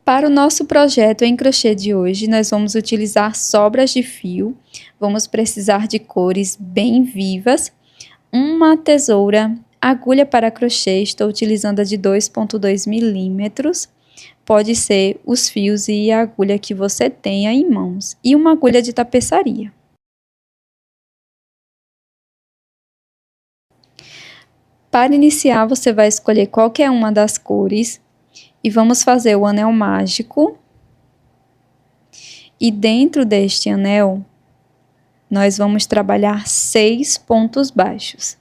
Para o nosso projeto em crochê de hoje, nós vamos utilizar sobras de fio, vamos precisar de cores bem vivas, uma tesoura, agulha para crochê, estou utilizando a de 2,2 milímetros, pode ser os fios e a agulha que você tenha em mãos, e uma agulha de tapeçaria. Para iniciar, você vai escolher qualquer uma das cores e vamos fazer o anel mágico. E dentro deste anel, nós vamos trabalhar 6 pontos baixos.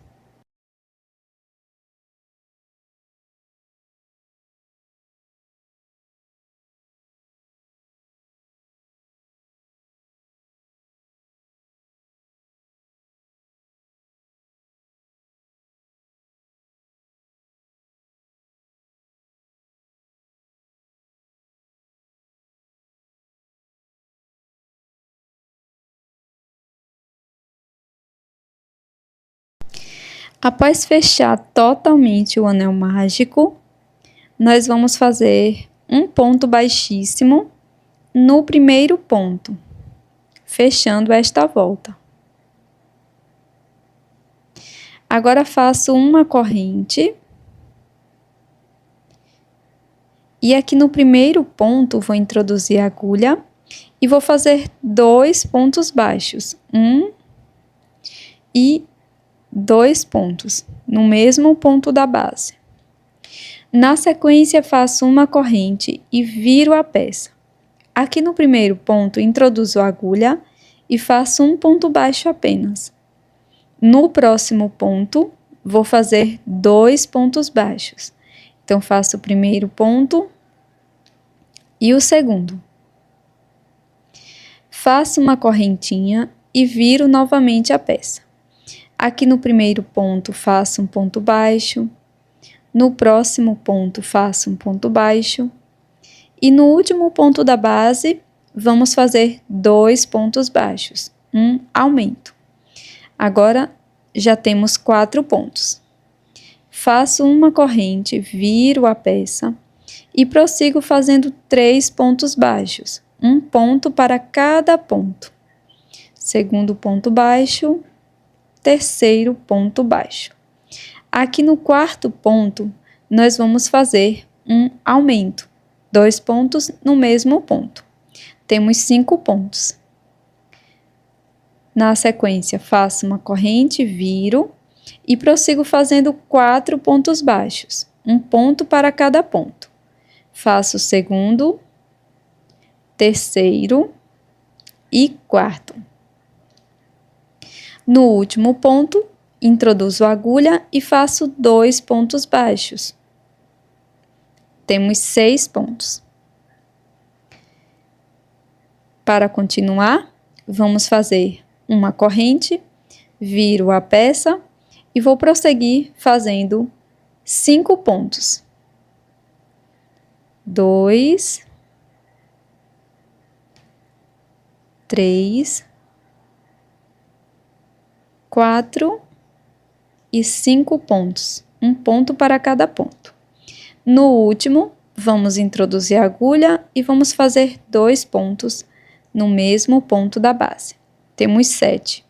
Após fechar totalmente o anel mágico, nós vamos fazer um ponto baixíssimo no primeiro ponto, fechando esta volta. Agora faço uma corrente. E aqui no primeiro ponto, vou introduzir a agulha e vou fazer 2 pontos baixos. 1 e 2 pontos, no mesmo ponto da base. Na sequência, faço uma corrente e viro a peça. Aqui no primeiro ponto, introduzo a agulha e faço um ponto baixo apenas. No próximo ponto, vou fazer 2 pontos baixos. Então, faço o primeiro ponto e o segundo. Faço uma correntinha e viro novamente a peça. Aqui no primeiro ponto, faço um ponto baixo. No próximo ponto, faço um ponto baixo. E no último ponto da base, vamos fazer 2 pontos baixos, um aumento. Agora, já temos 4 pontos. Faço uma corrente, viro a peça e prossigo fazendo 3 pontos baixos, um ponto para cada ponto. Segundo ponto baixo, terceiro ponto baixo. Aqui no quarto ponto, nós vamos fazer um aumento, 2 pontos no mesmo ponto. Temos 5 pontos. Na sequência, faço uma corrente, viro e prossigo fazendo 4 pontos baixos, um ponto para cada ponto. Faço o segundo, terceiro e quarto. No último ponto, introduzo a agulha e faço 2 pontos baixos. Temos 6 pontos. Para continuar, vamos fazer uma corrente, viro a peça e vou prosseguir fazendo 5 pontos. 2, 3, 4 e 5 pontos, um ponto para cada ponto. No último, vamos introduzir a agulha e vamos fazer 2 pontos no mesmo ponto da base. Temos 7.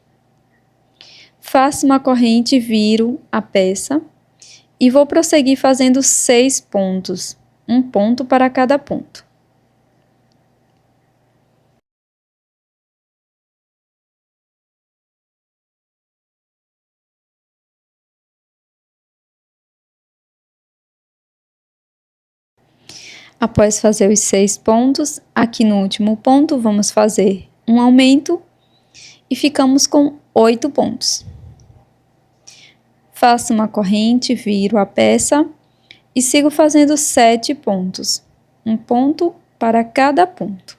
Faço uma corrente, viro a peça e vou prosseguir fazendo 6 pontos, um ponto para cada ponto. Após fazer os 6 pontos, aqui no último ponto, vamos fazer um aumento e ficamos com 8 pontos. Faço uma corrente, viro a peça e sigo fazendo 7 pontos, um ponto para cada ponto.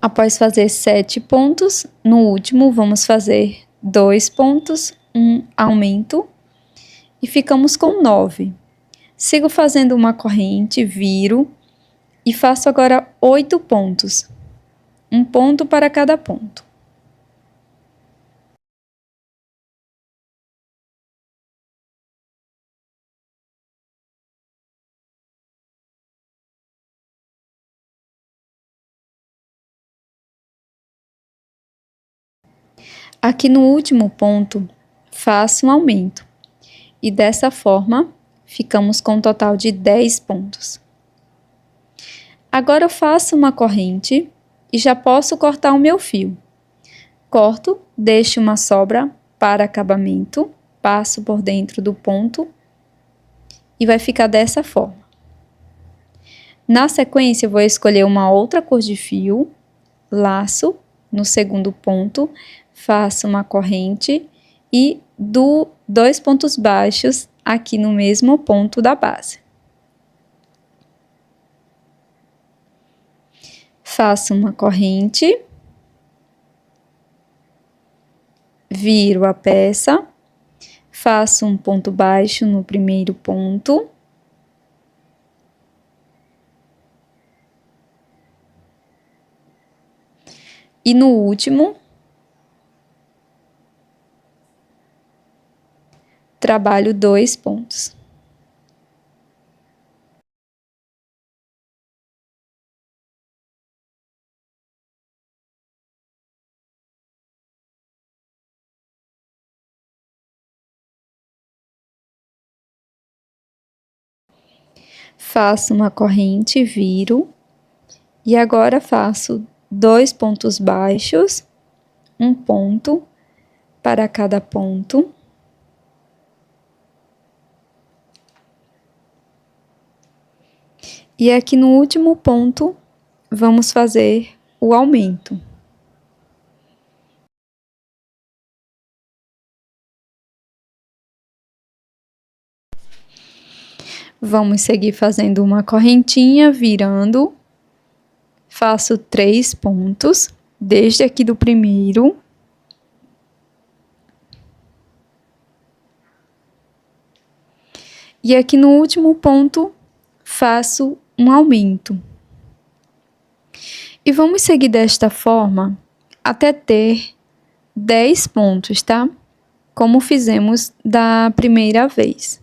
Após fazer 7 pontos, no último vamos fazer 2 pontos, um aumento e ficamos com 9. Sigo fazendo uma corrente, viro E faço agora 8 pontos, um ponto para cada ponto. Aqui no último ponto, faço um aumento. E dessa forma, ficamos com um total de 10 pontos. Agora eu faço uma corrente e já posso cortar o meu fio. Corto, deixo uma sobra para acabamento, passo por dentro do ponto e vai ficar dessa forma. Na sequência, eu vou escolher uma outra cor de fio, laço no segundo ponto, faço uma corrente e dou 2 pontos baixos aqui no mesmo ponto da base. Faço uma corrente, viro a peça, faço um ponto baixo no primeiro ponto. E no último, trabalho 2 pontos. Faço uma corrente, viro, e agora faço 2 pontos baixos, um ponto para cada ponto. E aqui no último ponto, vamos fazer o aumento. Vamos seguir fazendo uma correntinha, virando. Faço 3 pontos, desde aqui do primeiro. E aqui no último ponto, faço um aumento. E vamos seguir desta forma até ter 10 pontos, tá? Como fizemos da primeira vez.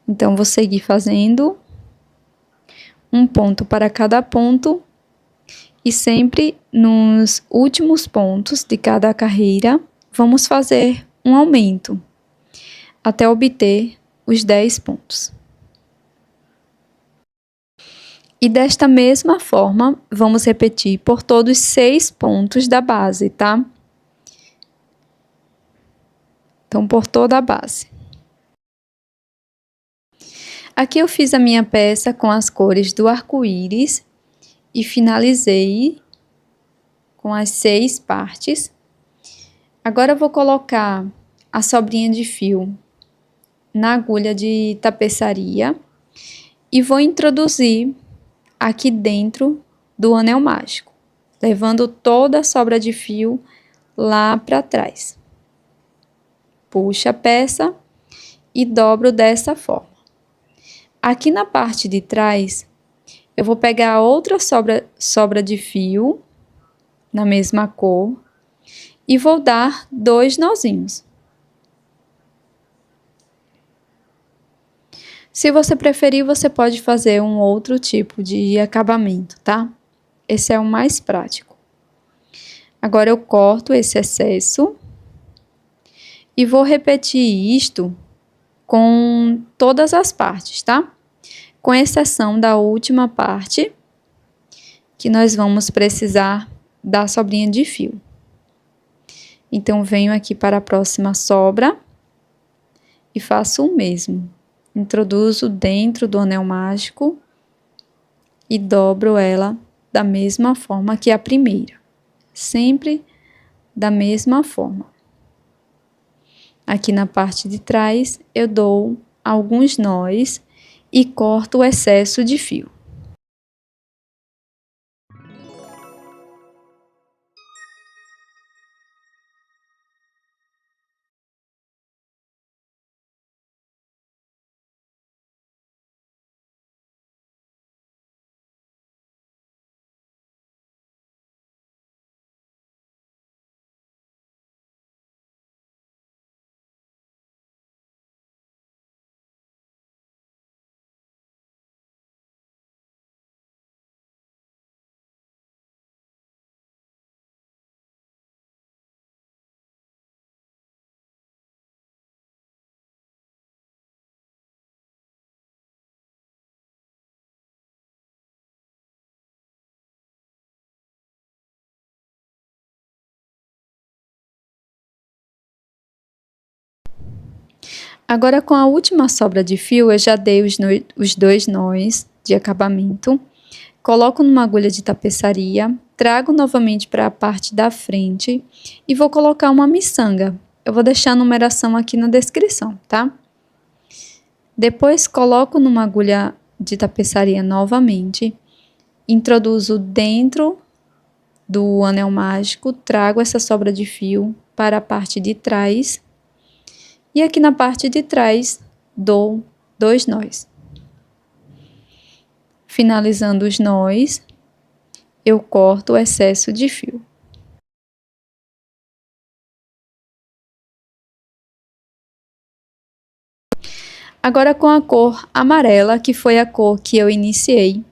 Então, vou seguir fazendo um ponto para cada ponto e sempre nos últimos pontos de cada carreira, vamos fazer um aumento até obter os 10 pontos. E desta mesma forma, vamos repetir por todos os 6 pontos da base, tá? Então, por toda a base. Aqui eu fiz a minha peça com as cores do arco-íris e finalizei com as 6 partes. Agora eu vou colocar a sobrinha de fio na agulha de tapeçaria e vou introduzir aqui dentro do anel mágico, levando toda a sobra de fio lá para trás. Puxo a peça e dobro dessa forma. Aqui na parte de trás, eu vou pegar a outra sobra de fio, na mesma cor, e vou dar 2 nozinhos. Se você preferir, você pode fazer um outro tipo de acabamento, tá? Esse é o mais prático. Agora, eu corto esse excesso e vou repetir isto com todas as partes, tá? Com exceção da última parte, que nós vamos precisar da sobrinha de fio. Então, venho aqui para a próxima sobra e faço o mesmo. Introduzo dentro do anel mágico e dobro ela da mesma forma que a primeira. Sempre da mesma forma. Aqui na parte de trás, eu dou alguns nós e corto o excesso de fio. Agora, com a última sobra de fio, eu já dei os 2 nós de acabamento. Coloco numa agulha de tapeçaria, trago novamente para a parte da frente e vou colocar uma miçanga. Eu vou deixar a numeração aqui na descrição, tá? Depois coloco numa agulha de tapeçaria novamente, introduzo dentro do anel mágico, trago essa sobra de fio para a parte de trás e aqui na parte de trás dou 2 nós. Finalizando os nós, eu corto o excesso de fio. Agora com a cor amarela, que foi a cor que eu iniciei,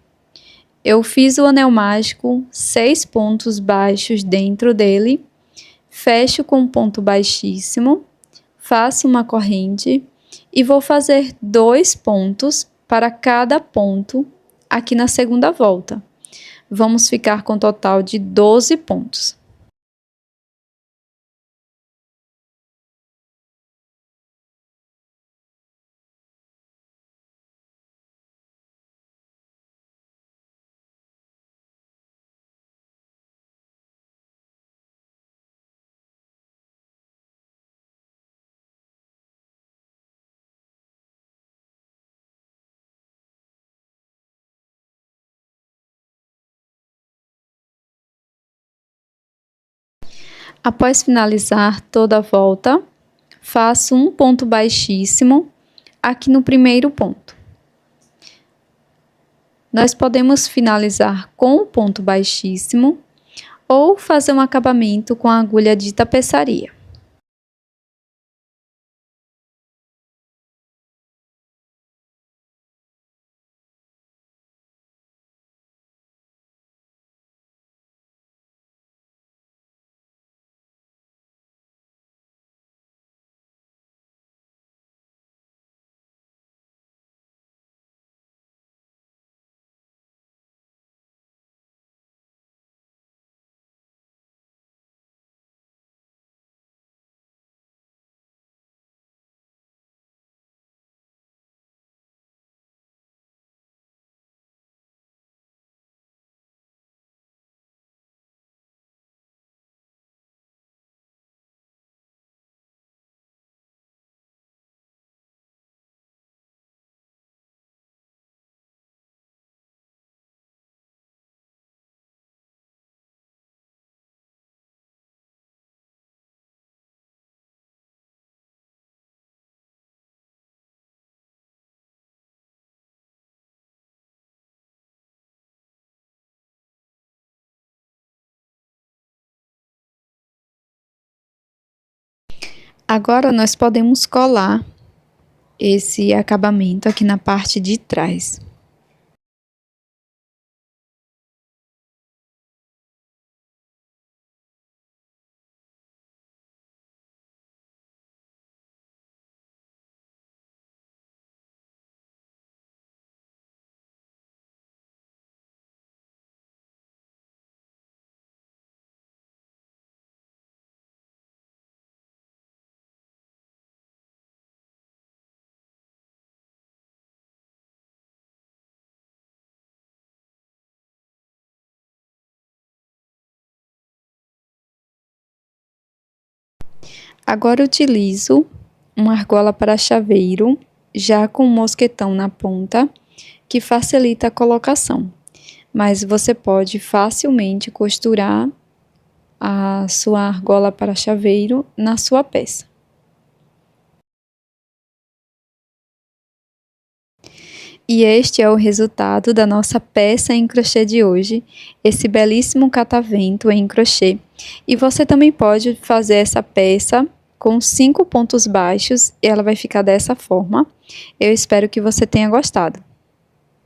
eu fiz o anel mágico, 6 pontos baixos dentro dele, fecho com um ponto baixíssimo, faço uma corrente e vou fazer 2 pontos para cada ponto aqui na segunda volta. Vamos ficar com um total de 12 pontos. Após finalizar toda a volta, faço um ponto baixíssimo aqui no primeiro ponto. Nós podemos finalizar com o ponto baixíssimo ou fazer um acabamento com a agulha de tapeçaria. Agora nós podemos colar esse acabamento aqui na parte de trás. Agora utilizo uma argola para chaveiro, já com um mosquetão na ponta, que facilita a colocação. Mas você pode facilmente costurar a sua argola para chaveiro na sua peça. E este é o resultado da nossa peça em crochê de hoje, esse belíssimo catavento em crochê. E você também pode fazer essa peça com 5 pontos baixos e ela vai ficar dessa forma. Eu espero que você tenha gostado.